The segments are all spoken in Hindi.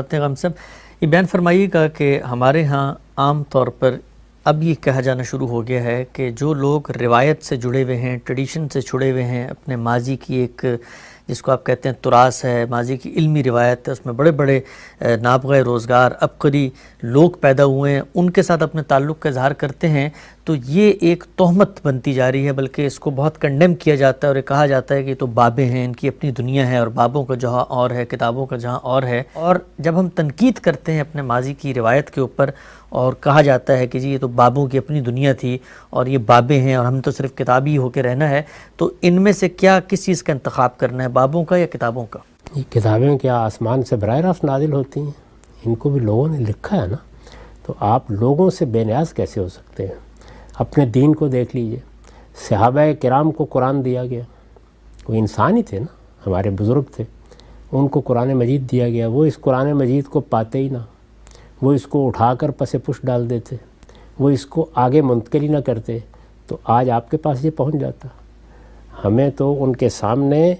गम साहब, ये बयान फरमाइएगा कि हमारे यहाँ आम तौर पर अब ये कहा जाना शुरू हो गया है कि जो लोग रिवायत से जुड़े हुए हैं, ट्रेडिशन से जुड़े हुए हैं, अपने माजी की एक जिसको आप कहते हैं तुरास है, माजी की इल्मी रिवायत है, उसमें बड़े बड़े नाबग़े रोज़गार अबकरी लोग पैदा हुए हैं, उनके साथ अपने ताल्लुक़ का इज़हार करते हैं, तो ये एक तोहमत बनती जा रही है। बल्कि इसको बहुत कंडेम किया जाता है और ये कहा जाता है कि तो बाबे हैं, इनकी अपनी दुनिया है और बाबों का जहाँ और है, किताबों का जहाँ और है। और जब हम तनकीद करते हैं अपने माजी की रिवायत के ऊपर और कहा जाता है कि जी ये तो बाबों की अपनी दुनिया थी और ये बाबे हैं और हम तो सिर्फ किताबी होकर रहना है, तो इनमें से क्या किस चीज़ का इंतखाब करना है, बाबों का या किताबों का? ये किताबें क्या आसमान से बराह रास्त नाजिल होती हैं? इनको भी लोगों ने लिखा है ना, तो आप लोगों से बेनियाज कैसे हो सकते हैं? अपने दीन को देख लीजिए, सहाबा किराम को कुरान दिया गया, वो इंसान ही थे ना, हमारे बुज़ुर्ग थे, उनको कुरान मजीद दिया गया, वो इस कुरान मजीद को पाते ही ना, वो इसको उठाकर पसे पुश डाल देते, वो इसको आगे मुंतकिल ही ना करते, तो आज आपके पास ये पहुंच जाता। हमें तो उनके सामने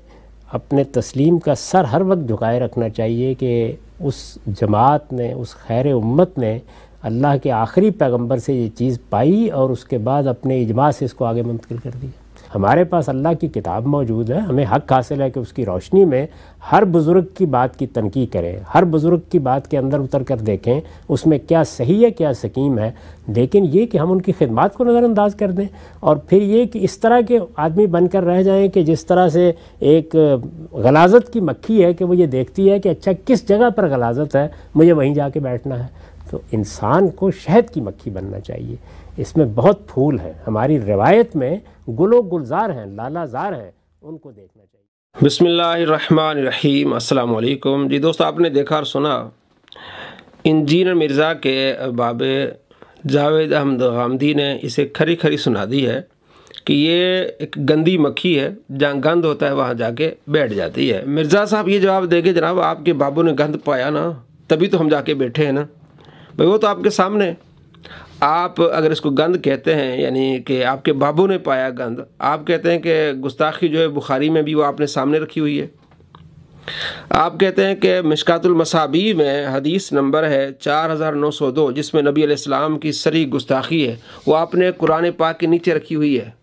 अपने तस्लीम का सर हर वक्त झुकाए रखना चाहिए कि उस जमात ने, उस खैर उम्मत ने अल्लाह के आखिरी पैगंबर से ये चीज़ पाई और उसके बाद अपने इजमा से इसको आगे मुंतकिल कर दिया। हमारे पास अल्लाह की किताब मौजूद है, हमें हक़ हासिल है कि उसकी रोशनी में हर बुज़ुर्ग की बात की तनकीद करें, हर बुज़ुर्ग की बात के अंदर उतर कर देखें उसमें क्या सही है क्या सकीम है। लेकिन ये कि हम उनकी खिदमत को नज़रअंदाज कर दें और फिर ये कि इस तरह के आदमी बनकर रह जाएं कि जिस तरह से एक गलाज़त की मक्खी है कि वो ये देखती है कि अच्छा किस जगह पर गलाज़त है, मुझे वहीं जाके बैठना है। तो इंसान को शहद की मक्खी बनना चाहिए, इसमें बहुत फूल है, हमारी रिवायत में गुलो गुलजार हैं, लालाजार हैं, उनको देखना चाहिए। बिस्मिल्लाहिर्रहमानिर्रहीम, अस्सलाम वालेकुम। जी दोस्तों, आपने देखा और सुना इंजीनियर मिर्ज़ा के बाबे जावेद अहमद गामदी ने इसे खरी खरी सुना दी है कि ये एक गंदी मक्खी है, जहाँ गंद होता है वहाँ जाके बैठ जाती है। मिर्ज़ा साहब ये जवाब देंगे, जनाब आपके बाबू ने गंद पाया ना, तभी तो हम जाके बैठे हैं ना। भाई वो तो आपके सामने, आप अगर इसको गंद कहते हैं यानी कि आपके बाबू ने पाया गंद, आप कहते हैं कि गुस्ताखी जो है बुखारी में भी वो आपने सामने रखी हुई है। आप कहते हैं कि मिशकातुल मसाबी में हदीस नंबर है 4902 जिसमें नबी अलैहिस्सलाम की सरी गुस्ताखी है, वो आपने कुरान पाक के नीचे रखी हुई है।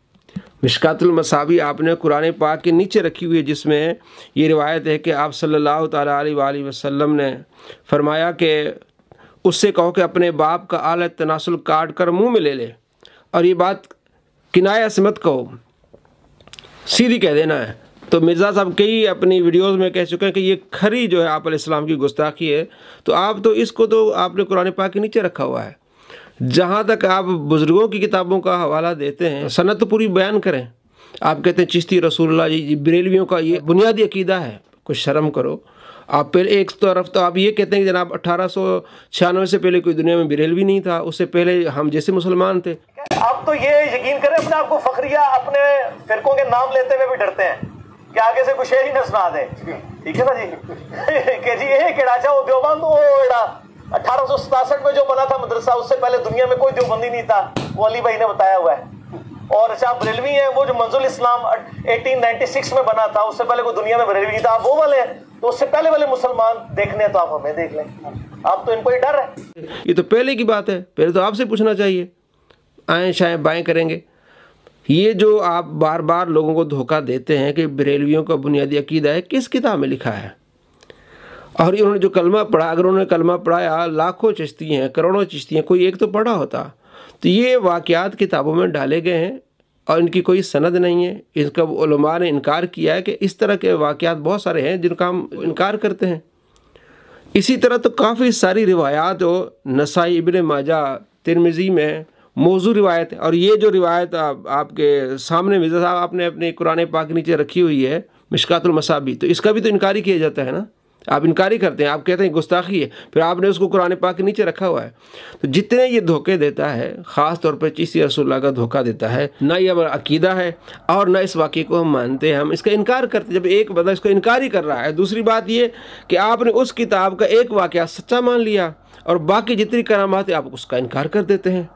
मिशकातुल मसाबी आपने कुरान पाक के नीचे रखी हुई है, जिसमें ये रिवायत है कि आप सल्लल्लाहु तआला अलैहि वसल्लम ने फरमाया कि उससे कहो कि अपने बाप का आला तनासुल काट कर मुँह में ले ले, और ये बात किनाया से मत कहो, सीधी कह देना है। तो मिर्ज़ा साहब कई अपनी वीडियोस में कह चुके हैं कि ये खरी जो है आप अलैहिस्सलाम की गुस्ताखी है। तो आप तो इसको तो आपने कुरान पाक के नीचे रखा हुआ है। जहाँ तक आप बुज़ुर्गों की किताबों का हवाला देते हैं, सनद तो पूरी बयान करें। आप कहते हैं चिश्ती रसूलुल्लाह जी बरेलवियों का ये बुनियादी अकीदा है, कुछ शर्म करो। आप पहले एक तरफ तो आप ये कहते हैं कि जनाब 1896 से पहले कोई दुनिया में बरेलवी नहीं था, उससे पहले हम जैसे मुसलमान थे। आप तो ये यकीन करें, अपने आप को फखरिया अपने फिरकों के नाम लेते हुए भी डरते हैं कि आगे से कुछ शेर ही न सुना दे, ठीक है ना जी कि जी ये केड़ा वो देवबंद, वो 1867 में जो बना था मदरसा, उससे पहले दुनिया में कोई देवबंदी नहीं था, वो अली भाई ने बताया हुआ है। और अच्छा बरेलवी है, वो जो मंजुल इस्लाम 1896 में बना था, उससे पहले कोई दुनिया में बरेलवी नहीं था। आप वो वाले हैं, तो उससे पहले वाले मुसलमान देखने तो आप हमें देख लें, आप तो इनको ही डर है। ये तो पहले की बात है, पहले तो आपसे पूछना चाहिए, आए शायद बाएं करेंगे। ये जो आप बार बार लोगों को धोखा देते हैं कि बरेलवियों का बुनियादी अकीदा है, किस किताब में लिखा है? और इन्होंने जो कलमा पढ़ा, अगर उन्होंने कलमा पढ़ाया, लाखों चिश्ती हैं, करोड़ों चिश्ती हैं, कोई एक तो पढ़ा होता। तो ये वाक़यात किताबों में डाले गए हैं और इनकी कोई सनद नहीं है। इसका उलमा ने इनकार किया है कि इस तरह के वाक़यात बहुत सारे हैं जिनका हम इनकार करते हैं। इसी तरह तो काफ़ी सारी रिवायात हो, नसाई, इब्न माजा, तिरमिज़ी में मौजू रिवायत है। और ये जो रिवायत आपके सामने मिर्ज़ा साहब आपने अपने कुरान पाक के नीचे रखी हुई है, मिशकातुल मसाबी, तो इसका भी तो इनकार ही किया जाता है ना। आप इनकारी करते हैं, आप कहते हैं गुस्ताखी है, फिर आपने उसको कुरान पाक के नीचे रखा हुआ है। तो जितने ये धोखे देता है, ख़ास तौर पर चिश्ती रसूलुल्लाह का धोखा देता है, ना ये हमारा अकीदा है और ना इस वाक़े को हम मानते हैं, हम इसका इनकार करते हैं। जब एक बंदा इसको इनकार ही कर रहा है, दूसरी बात ये कि आपने उस किताब का एक वाक़या सच्चा मान लिया और बाकी जितनी करामात है आप उसका इनकार कर देते हैं।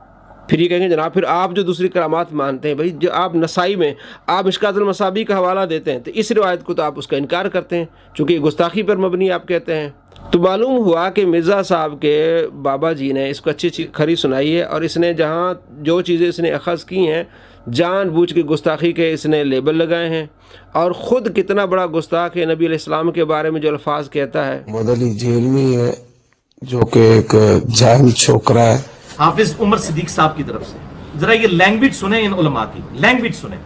फिर ये कहेंगे जनाब फिर आप जो दूसरी करामात मानते हैं, भाई जो आप नसाई में आप मिशकातुल मसाबी का हवाला देते हैं तो इस रिवायत को तो आप उसका इनकार करते हैं चूँकि गुस्ताखी पर मबनी आप कहते हैं। तो मालूम हुआ कि मिर्ज़ा साहब के बाबा जी ने इसको अच्छी खरी सुनाई है और इसने जहाँ जो चीज़ें इसने अखज़ की हैं जानबूझ के गुस्ताखी के इसने लेबल लगाए हैं और ख़ुद कितना बड़ा गुस्ताख है नबी अलैहिस्सलाम के बारे में जो अल्फाज कहता है। मदली जेल में है जो कि एक जाहिल छोकरा है। हाफिज उमर सिद्दीक साहब की तरफ से जरा ये लैंग्वेज सुने, इन उलमा की लैंग्वेज सुने।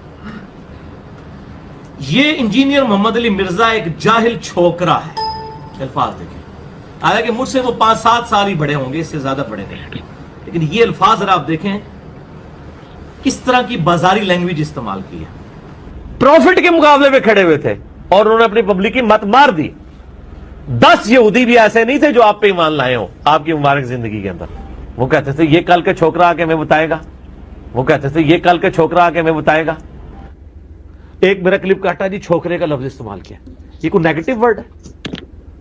ये इंजीनियर मोहम्मद अली मिर्जा एक जाहिल छोकरा है, अल्फाज देखिए। हालांकि मुझसे वो 5-7 साल ही बड़े होंगे, इससे ज्यादा बड़े नहीं, लेकिन ये अल्फाज जरा आप देखें किस तरह की बाजारी लैंग्वेज इस्तेमाल की है। प्रॉफिट के मुकाबले में खड़े हुए थे और उन्होंने अपनी पब्लिक की मत मार दी। 10 यहूदी भी ऐसे नहीं थे जो आप पे ईमान लाए हो आपकी मुबारक जिंदगी के अंदर। वो कहते थे ये कल के छोकरा आके हमें बताएगा, वो कहते थे ये कल के छोकरा आके हमें बताएगा। एक मेरा क्लिप काटा जी, छोकरे का लफ्ज इस्तेमाल किया, ये कोई नेगेटिव वर्ड है?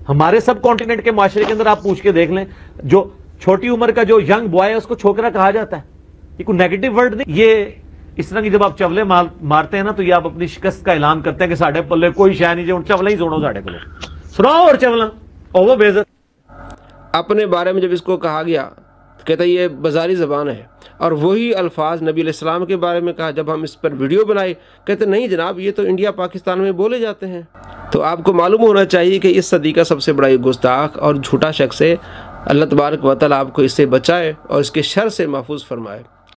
हमारे सब कॉन्टिनेंट के माशरे के अंदर आप पूछ के देख लें, जो छोटी उम्र का जो यंग बॉय है उसको छोकरा कहा जाता है, ये कोई नेगेटिव वर्ड नहीं। ये इस तरह की जब आप चवले मारते हैं ना तो ये आप अपनी शिकस्त का ऐलान करते हैं कि साढ़े पल्ले कोई शय नहीं, जो चवला ही सुनो साढ़े पल्ले सुनाओ और चवला ओवर बेइज्जत। अपने बारे में जब इसको कहा गया तो कहता ये बाजारी ज़बान है और वही अल्फाज नबी अलैहिस्सलाम के बारे में कहा। जब हम इस पर वीडियो बनाए कहते नहीं जनाब ये तो इंडिया पाकिस्तान में बोले जाते हैं। तो आपको मालूम होना चाहिए कि इस सदी का सबसे बड़ा गुस्ताख और झूठा शख्स है। अल्लाह तबारक व तआला आपको इससे बचाए और इसके शर से महफूज फरमाए।